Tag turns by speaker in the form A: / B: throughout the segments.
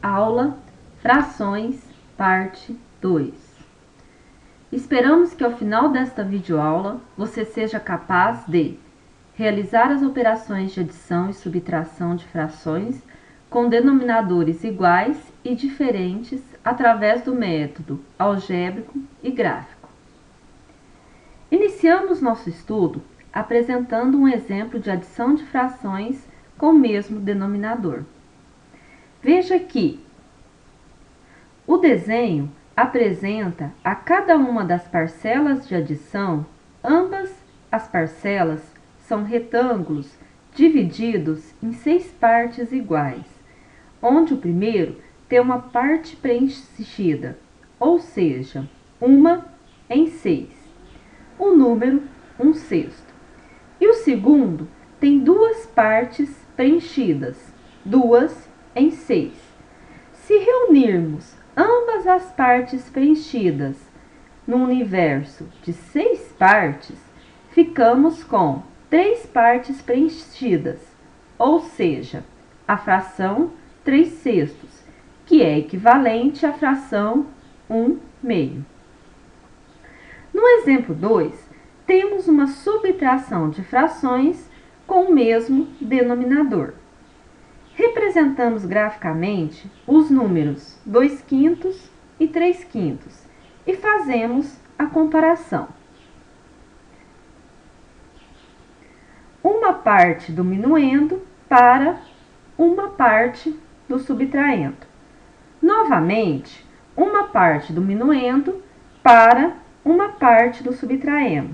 A: Aula Frações, parte 2. Esperamos que ao final desta videoaula você seja capaz de realizar as operações de adição e subtração de frações com denominadores iguais e diferentes através do método algébrico e gráfico. Iniciamos nosso estudo apresentando um exemplo de adição de frações com o mesmo denominador. Veja que o desenho apresenta a cada uma das parcelas de adição, ambas as parcelas são retângulos divididos em 6 partes iguais, onde o primeiro tem uma parte preenchida, ou seja, 1 em 6, o número 1/6. E o segundo tem 2 partes preenchidas, 2 em 6. Se reunirmos ambas as partes preenchidas no universo de 6 partes, ficamos com 3 partes preenchidas, ou seja, a fração 3/6, que é equivalente à fração 1/2. No exemplo 2, temos uma subtração de frações com o mesmo denominador. Representamos graficamente os números 2/5 e 3/5 e fazemos a comparação. Uma parte do minuendo para uma parte do subtraendo. Novamente, uma parte do minuendo para uma parte do subtraendo.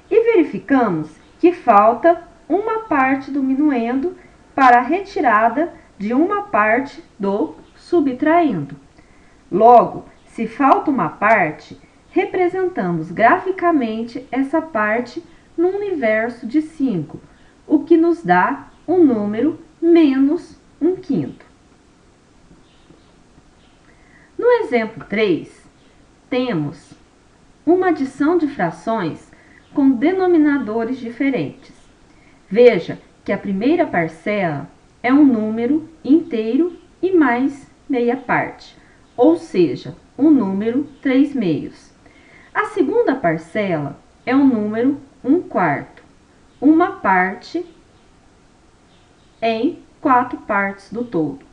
A: E verificamos que falta uma parte do minuendo para a retirada de uma parte do subtraendo. Logo, se falta uma parte, representamos graficamente essa parte no universo de 5, o que nos dá o número menos 1/5. No exemplo 3, temos uma adição de frações com denominadores diferentes. Veja que a primeira parcela é um número inteiro e mais meia parte, ou seja, o número 3/2. A segunda parcela é um número 1/4, uma parte em 4 partes do todo.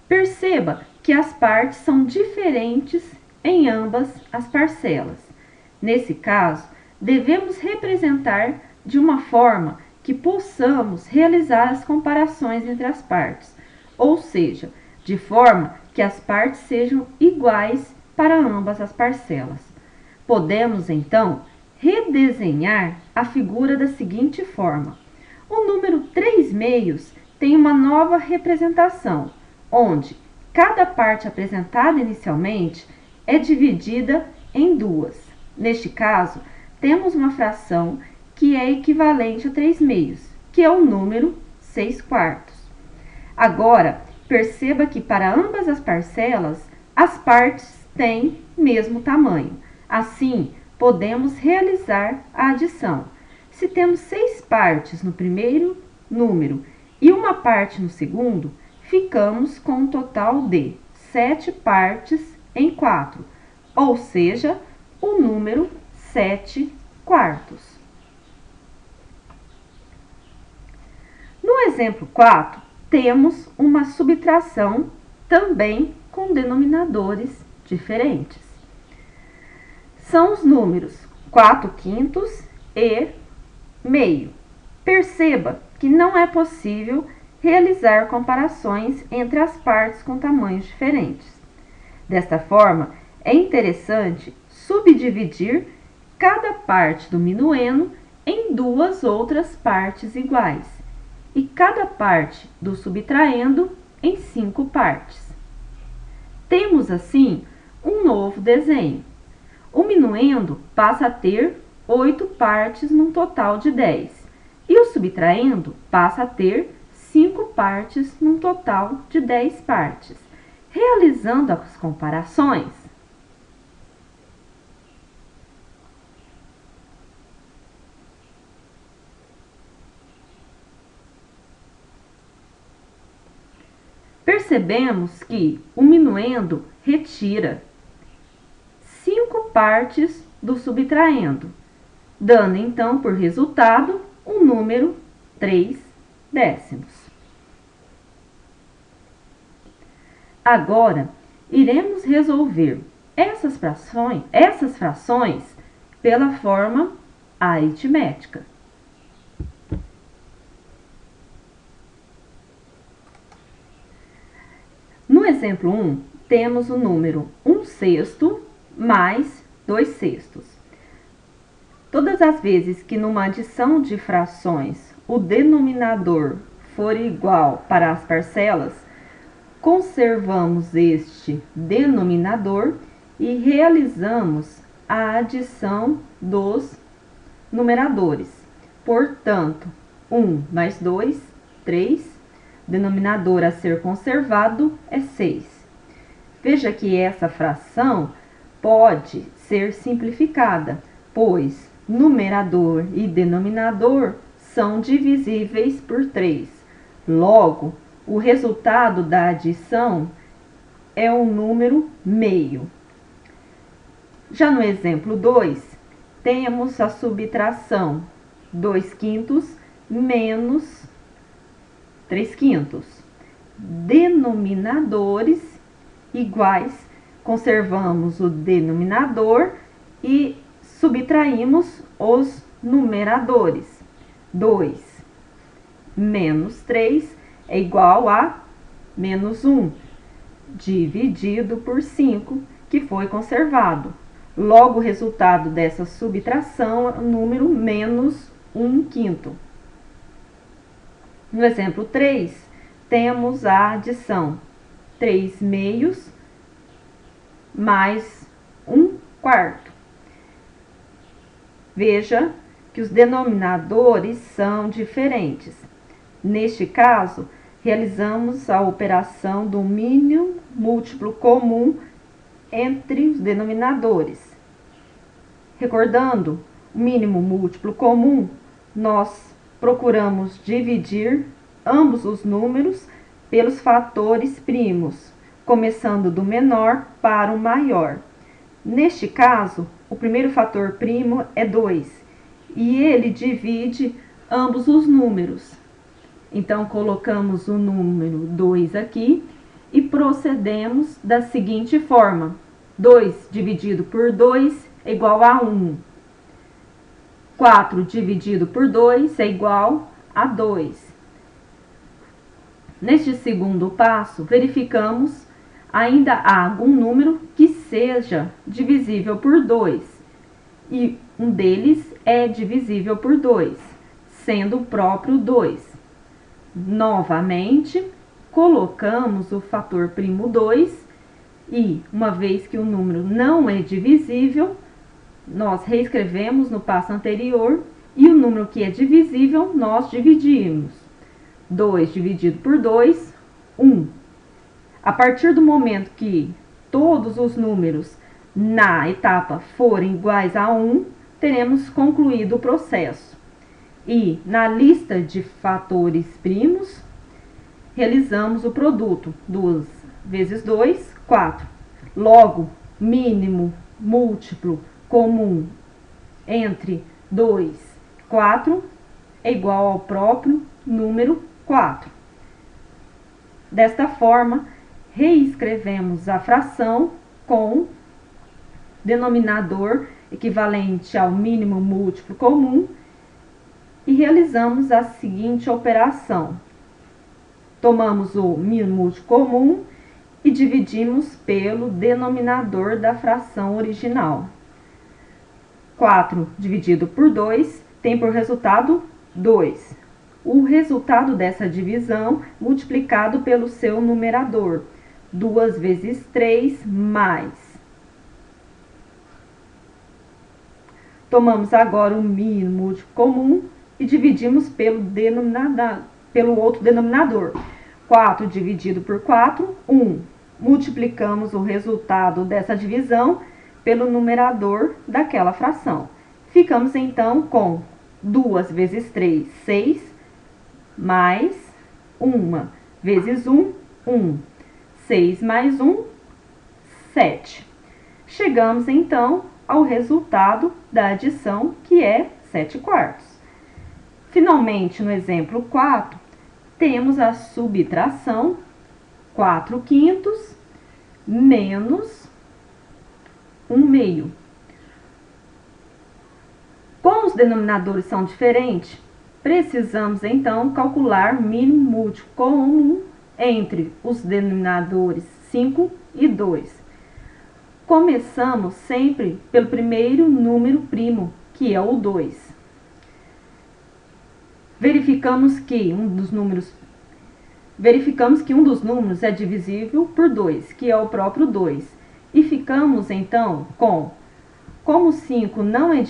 A: Perceba que as partes são diferentes em ambas as parcelas. Nesse caso, devemos representar de uma forma que possamos realizar as comparações entre as partes, ou seja, de forma que as partes sejam iguais para ambas as parcelas. Podemos, então, redesenhar a figura da seguinte forma. O número 3/2 tem uma nova representação, onde cada parte apresentada inicialmente é dividida em 2. Neste caso, temos uma fração que é equivalente a 3/2, que é o número 6/4. Agora, perceba que para ambas as parcelas, as partes têm mesmo tamanho. Assim, podemos realizar a adição. Se temos 6 partes no primeiro número e uma parte no segundo, ficamos com um total de 7 partes em 4, ou seja, o número 7/4. No exemplo 4, temos uma subtração também com denominadores diferentes. São os números 4/5 e meio. Perceba que não é possível realizar comparações entre as partes com tamanhos diferentes. Desta forma, é interessante subdividir cada parte do minuendo em 2 outras partes iguais e cada parte do subtraendo em 5 partes. Temos assim um novo desenho. O minuendo passa a ter 8 partes num total de 10 e o subtraendo passa a ter 5 partes num total de 10 partes. Realizando as comparações, percebemos que o minuendo retira 5 partes do subtraendo, dando então por resultado o número 3 décimos. Agora, iremos resolver essas frações pela forma aritmética. No exemplo 1, temos o número 1/6 mais 2/6. Todas as vezes que numa adição de frações o denominador for igual para as parcelas, conservamos este denominador e realizamos a adição dos numeradores. Portanto, 1 mais 2, 3. Denominador a ser conservado é 6. Veja que essa fração pode ser simplificada, pois numerador e denominador são divisíveis por 3. Logo, o resultado da adição é um número meio. Já no exemplo 2, temos a subtração 2/5 menos 3/5. Denominadores iguais, conservamos o denominador e subtraímos os numeradores. 2 menos 3 é igual a menos 1, dividido por 5, que foi conservado. Logo, o resultado dessa subtração é o número menos 1/5. No exemplo 3, temos a adição 3 meios mais 1/4. Veja que os denominadores são diferentes. Neste caso, realizamos a operação do mínimo múltiplo comum entre os denominadores. Recordando, o mínimo múltiplo comum, nós procuramos dividir ambos os números pelos fatores primos, começando do menor para o maior. Neste caso, o primeiro fator primo é 2, e ele divide ambos os números. Então, colocamos o número 2 aqui e procedemos da seguinte forma: 2 dividido por 2 é igual a 1. 4 dividido por 2 é igual a 2. Neste segundo passo, verificamos ainda há algum número que seja divisível por 2. E um deles é divisível por 2, sendo o próprio 2. Novamente, colocamos o fator primo 2 e, uma vez que o número não é divisível, nós reescrevemos no passo anterior e o número que é divisível nós dividimos. 2 dividido por 2, 1. A partir do momento que todos os números na etapa forem iguais a 1, teremos concluído o processo. E na lista de fatores primos, realizamos o produto. 2 vezes 2, 4. Logo, mínimo múltiplo comum entre 2 e 4 é igual ao próprio número 4. Desta forma, reescrevemos a fração com denominador equivalente ao mínimo múltiplo comum e realizamos a seguinte operação. Tomamos o mínimo múltiplo comum e dividimos pelo denominador da fração original. 4 dividido por 2 tem por resultado 2. O resultado dessa divisão multiplicado pelo seu numerador. 2 vezes 3 mais. Tomamos agora o mínimo múltiplo comum e dividimos pelo outro denominador. 4 dividido por 4, 1. Multiplicamos o resultado dessa divisão pelo numerador daquela fração. Ficamos então com 2 vezes 3, 6, mais 1 vezes 1, 1. 6 mais 1, 7. Chegamos, então, ao resultado da adição, que é 7/4. Finalmente, no exemplo 4, temos a subtração 4/5 menos 1/2. Como os denominadores são diferentes, precisamos, então, calcular mínimo múltiplo comum entre os denominadores 5 e 2. Começamos sempre pelo primeiro número primo, que é o 2. Verificamos que um dos números é divisível por 2, que é o próprio 2. E ficamos, então, como 5 não é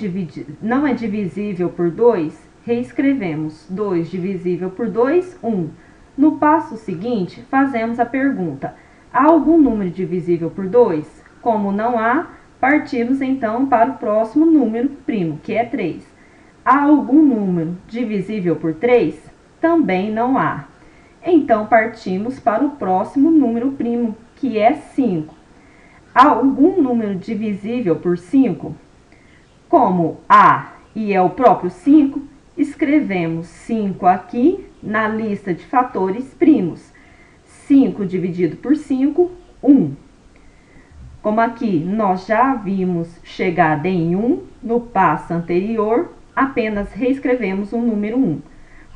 A: divisível por 2, reescrevemos 2 divisível por 2, 1. No passo seguinte, fazemos a pergunta: há algum número divisível por 2? Como não há, partimos então para o próximo número primo, que é 3. Há algum número divisível por 3? Também não há. Então, partimos para o próximo número primo, que é 5. Há algum número divisível por 5? Como há e é o próprio 5, escrevemos 5 aqui na lista de fatores primos. 5 dividido por 5, 1. Como aqui nós já havíamos chegado em 1 no passo anterior, apenas reescrevemos o número 1.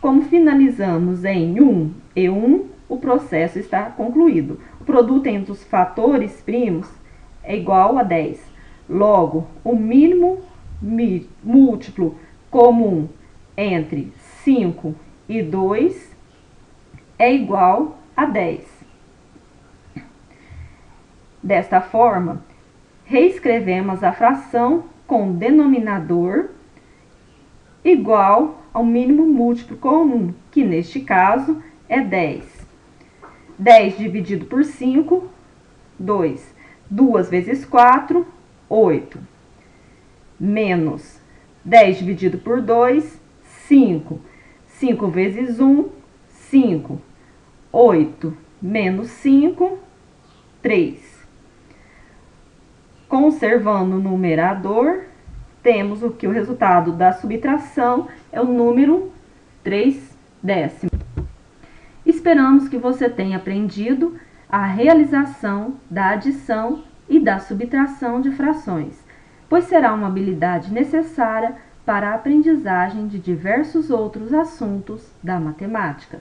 A: Como finalizamos em 1 e 1, o processo está concluído. O produto entre os fatores primos é igual a 10. Logo, o mínimo múltiplo comum entre 5 e 2 é igual a 10. Desta forma, reescrevemos a fração com denominador igual ao mínimo múltiplo comum, que neste caso é 10. 10 dividido por 5, 2. 2 vezes 4, 8. Menos 10 dividido por 2, 5. 5 vezes 1, 5. 8 menos 5, 3. Conservando o numerador, temos o resultado da subtração é o número 3/10. Esperamos que você tenha aprendido a realização da adição e da subtração de frações, pois será uma habilidade necessária para a aprendizagem de diversos outros assuntos da matemática.